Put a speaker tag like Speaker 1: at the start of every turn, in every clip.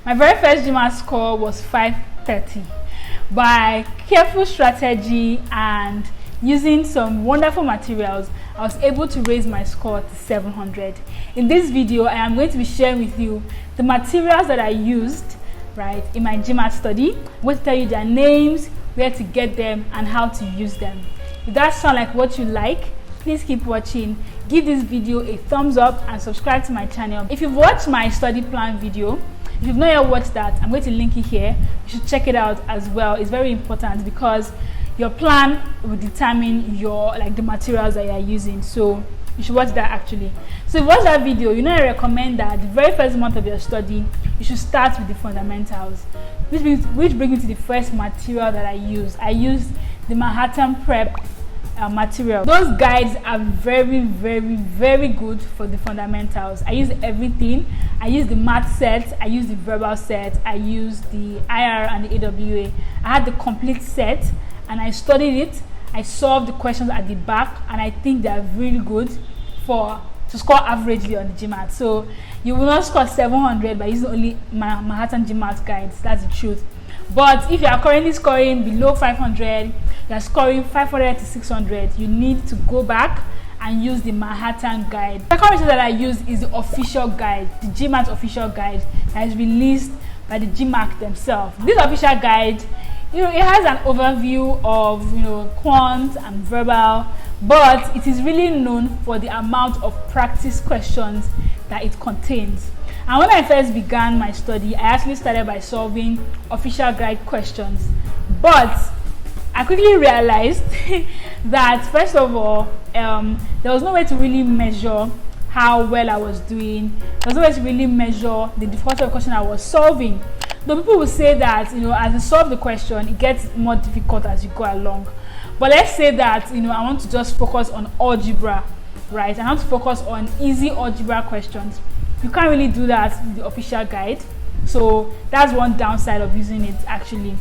Speaker 1: My very first GMAT score was 530. By careful strategy and using some wonderful materials, I was able to raise my score to 700. In this video, I am going to be sharing with you the materials that I used in my GMAT study. I'm going to tell you their names, where to get them, and how to use them. If that sounds like what you like, please keep watching. Give this video a thumbs up and subscribe to my channel. If you've watched my study plan video, if you've not yet watched that, I'm going to link it here. You should check it out as well. It's very important because your plan will determine your the materials that you are using. So you should watch that actually. So if you watch that video, I recommend that the very first month of your study, you should start with the fundamentals. Which brings me to the first material that I used. I used the Manhattan Prep material. Those guides are very good for the fundamentals. I use everything. I use the math set, I use the verbal set, I use the IR and the AWA. I had the complete set and I studied it. I solved the questions at the back, and I think they are really good to score averagely on the GMAT. So you will not score 700 by using only Manhattan GMAT guides. That's the truth. But if you are currently scoring below 500, you are scoring 500 to 600, you need to go back and use the Manhattan guide. The second resource that I use is the official guide, the GMAT official guide that is released by the GMAT themselves. This official guide, it has an overview of quant and verbal, but it is really known for the amount of practice questions that it contains. And when I first began my study, I actually started by solving official guide questions. But I quickly realized that, first of all, there was no way to really measure how well I was doing. There was no way to really measure the difficulty of the question I was solving. Though people will say that, as you solve the question, it gets more difficult as you go along. But let's say that, I want to just focus on algebra, right? I want to focus on easy algebra questions. You can't really do that with the official guide. So that's one downside of using it, actually,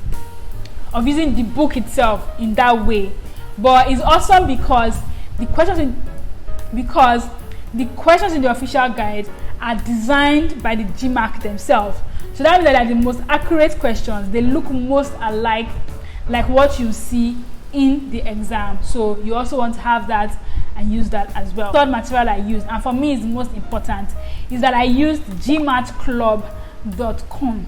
Speaker 1: of using the book itself in that way. But it's awesome because the questions in the official guide are designed by the GMAT themselves. So that means that the most accurate questions, they look most alike like what you see in the exam. So you also want to have that and use that as well. The third material I used, and for me is the most important, is that I used GMATclub.com.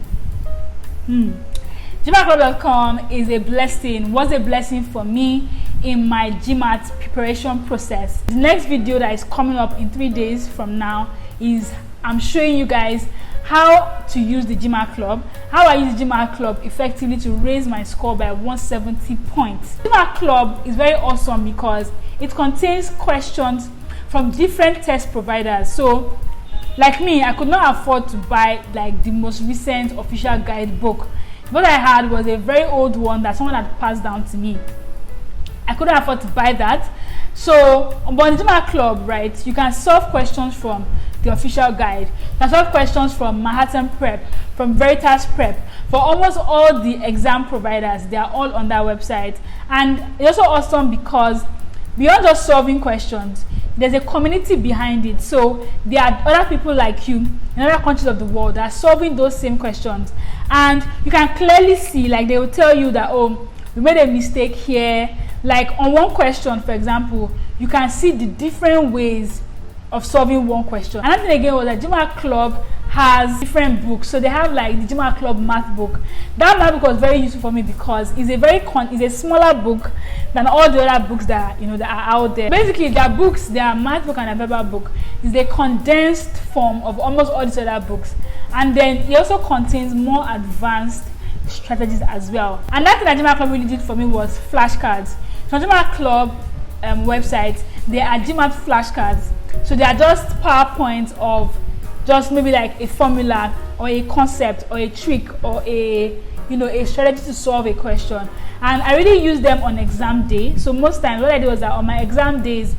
Speaker 1: GMATclub.com is a blessing, was a blessing for me in my GMAT preparation process. The next video that is coming up in 3 days from now is I'm showing you guys how to use the GMAT Club, how I use the GMAT Club effectively to raise my score by 170 points. The GMAT Club is very awesome because it contains questions from different test providers. So, like me, I could not afford to buy the most recent official guide book. What I had was a very old one that someone had passed down to me. I couldn't afford to buy that. So, on the GMAT Club, you can solve questions from the official guide. You can solve questions from Manhattan Prep, from Veritas Prep, for almost all the exam providers. They are all on that website. And it's also awesome because beyond just solving questions, there's a community behind it. So there are other people like you in other countries of the world that are solving those same questions. And you can clearly see, they will tell you that, oh, we made a mistake here. On one question, for example, you can see the different ways of solving one question. Another thing again was that GMAT Club has different books. So they have the GMAT Club math book. That math book was very useful for me because it's a smaller book than all the other books that that are out there. Basically, their books, their math book and their verbal book, is a condensed form of almost all these other books. And then it also contains more advanced strategies as well. And that thing that GMAT Club really did for me was flashcards. So on GMAT Club website, there are GMAT flashcards. So they are just PowerPoints of just maybe a formula or a concept or a trick or a strategy to solve a question. And I really use them on exam day. So most times what I do is that on my exam days,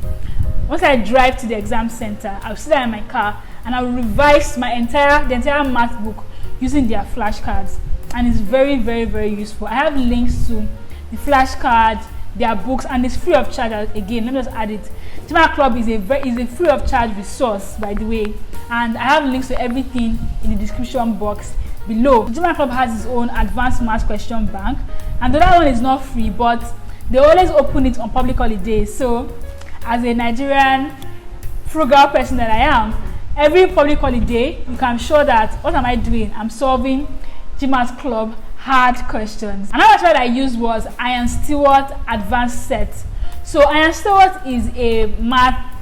Speaker 1: once I drive to the exam center, I'll sit there in my car and I'll revise the entire math book using their flashcards. And it's very useful. I have links to the flashcards, their books, and it's free of charge. Again, let me just add it. GMAT Club is a free of charge resource, by the way, and I have links to everything in the description box below. The GMAT Club has its own advanced math question bank, and the other one is not free, but they always open it on public holidays. So as a Nigerian frugal person that I am, every public holiday you can show that what am I doing? I'm solving GMAT Club hard questions. Another website I used was Ian Stewart Advanced Set. So Ian Stewart is a math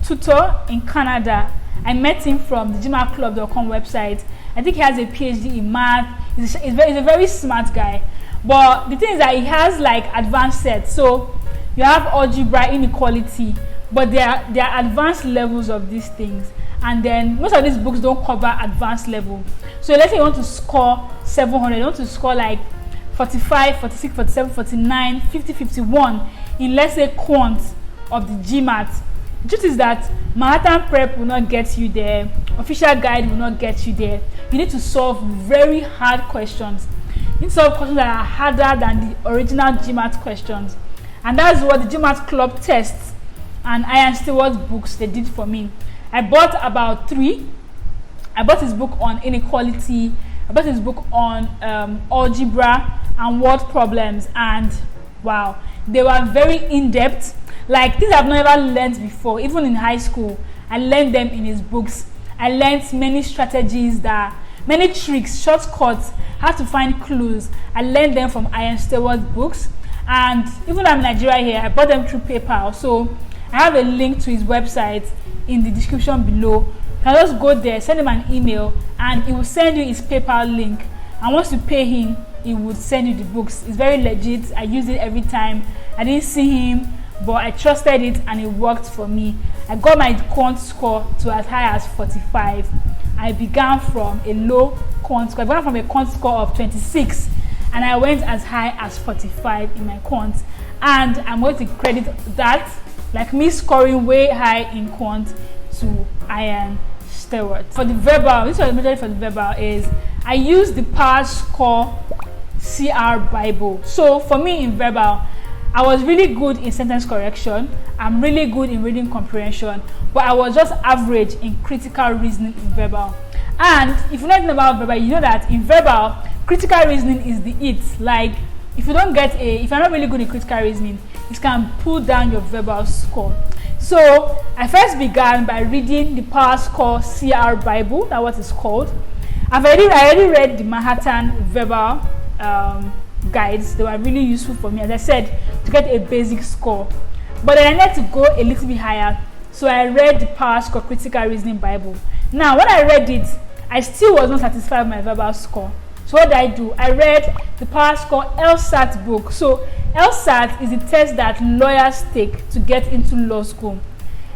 Speaker 1: tutor in Canada. I met him from the GMATclub.com website. I think he has a PhD in math. He's a very smart guy. But the thing is that he has like advanced sets. So you have algebra, inequality, but there are advanced levels of these things. And then most of these books don't cover advanced level. So let's say you want to score 700, you want to score like 45, 46, 47, 49, 50, 51 in, let's say, quant of the GMAT. The truth is that Manhattan Prep will not get you there. Official guide will not get you there. You need to solve very hard questions. You need to solve questions that are harder than the original GMAT questions. And that's what the GMAT Club tests and Ian Stewart books they did for me. I bought about 3. I bought his book on inequality. I bought his book on algebra and word problems, and wow, they were very in-depth. Like things I've never learned before. Even in high school, I learned them in his books. I learned many strategies, many tricks, shortcuts, how to find clues. I learned them from Ian Stewart's books. And even I'm in Nigeria here, I bought them through PayPal. So I have a link to his website in the description below. You can just go there, send him an email, and he will send you his PayPal link. And once you pay him, he would send you the books. It's very legit. I use it every time. I didn't see him, but I trusted it and it worked for me. I got my quant score to as high as 45. I began from a low quant score. I began from a quant score of 26, and I went as high as 45 in my quant. And I'm going to credit that, like me scoring way high in quant, to Ian Stewart. For the verbal, this was majorly for the verbal, is I use the Power Score CR Bible. So for me in verbal, I was really good in sentence correction. I'm really good in reading comprehension, but I was just average in critical reasoning in verbal. And if you know anything about verbal, you know that in verbal, critical reasoning is the it. Like if you're not really good in critical reasoning, it can pull down your verbal score. So I first began by reading the Power Score CR Bible. That's what it's called. I already read the Manhattan verbal guides. They were really useful for me, as I said, to get a basic score. But then I needed to go a little bit higher, so I read the Power Score Critical Reasoning Bible. Now, when I read it, I still was not satisfied with my verbal score. So what did I do? I read the Power Score LSAT Book. So LSAT is the test that lawyers take to get into law school.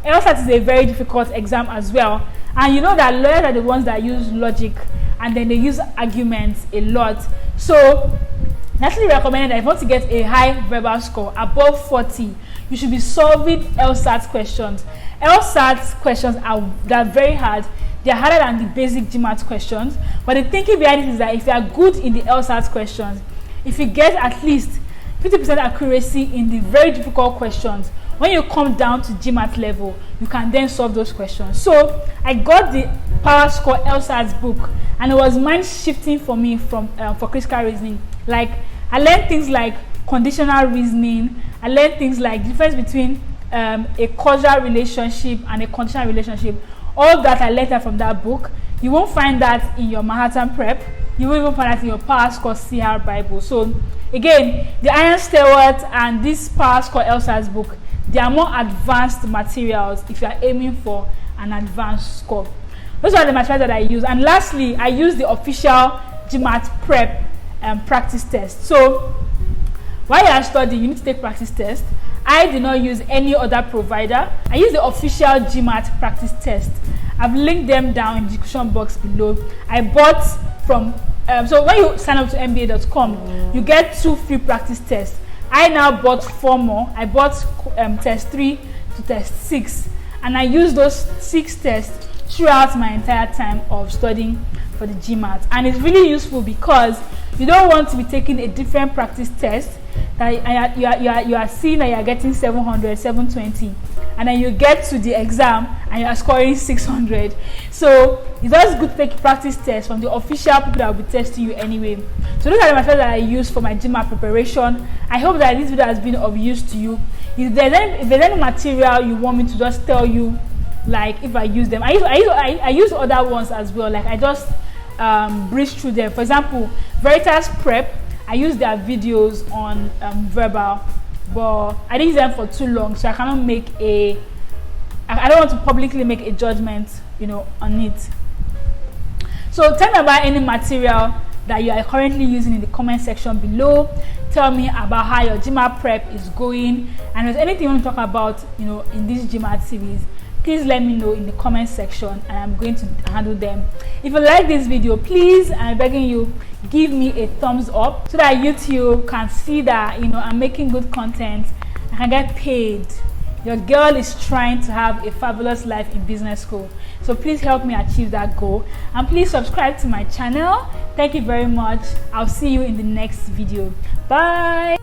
Speaker 1: LSAT is a very difficult exam as well. And you know that lawyers are the ones that use logic, and then they use arguments a lot. So naturally recommended that if you want to get a high verbal score above 40, you should be solving LSAT questions. LSAT questions they're very hard. They're harder than the basic GMAT questions. But the thinking behind it is that if you are good in the LSAT questions, if you get at least 50% accuracy in the very difficult questions, when you come down to GMAT level, you can then solve those questions. So I got the Power Score LSAT book, and it was mind shifting for me for critical reasoning. Like I learned things like conditional reasoning. I learned things like the difference between a causal relationship and a conditional relationship. All that I learned from that book. You won't find that in your Manhattan Prep. You won't even find that in your Power Score CR Bible. So again, the Ian Stewart and this Power Score LSAT book, they are more advanced materials if you are aiming for an advanced score. Those are the materials that I use. And lastly, I use the official GMAT Prep practice test. So while you are studying, you need to take practice test. I did not use any other provider. I use the official GMAT practice test. I've linked them down in the description box below. I bought from so when you sign up to MBA.com, you get 2 free practice tests. I now bought 4 more. I bought test 3 to test 6, and I used those 6 tests throughout my entire time of studying for the GMAT. And it's really useful because you don't want to be taking a different practice test that you are seeing that you are getting 700, 720, and then you get to the exam and you are scoring 600. So it's always good to take a practice test from the official people that will be testing you anyway. So those are the methods that I use for my GMAT preparation. I hope that this video has been of use to you. If there's any material you want me to just tell you, like if I use them, I use other ones as well. Like I just breeze through them. For example, Veritas Prep, I use their videos on verbal, but I didn't use them for too long, so I cannot make I don't want to publicly make a judgment, on it. So tell me about any material that you are currently using in the comment section below. Tell me about how your GMAT prep is going, and if there's anything you want to talk about, in this GMAT series, please let me know in the comment section, and I'm going to handle them. If you like this video, please, I'm begging you, give me a thumbs up so that YouTube can see that I'm making good content. I can get paid. Your girl is trying to have a fabulous life in business school, so please help me achieve that goal, and please subscribe to my channel. Thank you very much. I'll see you in the next video. Bye.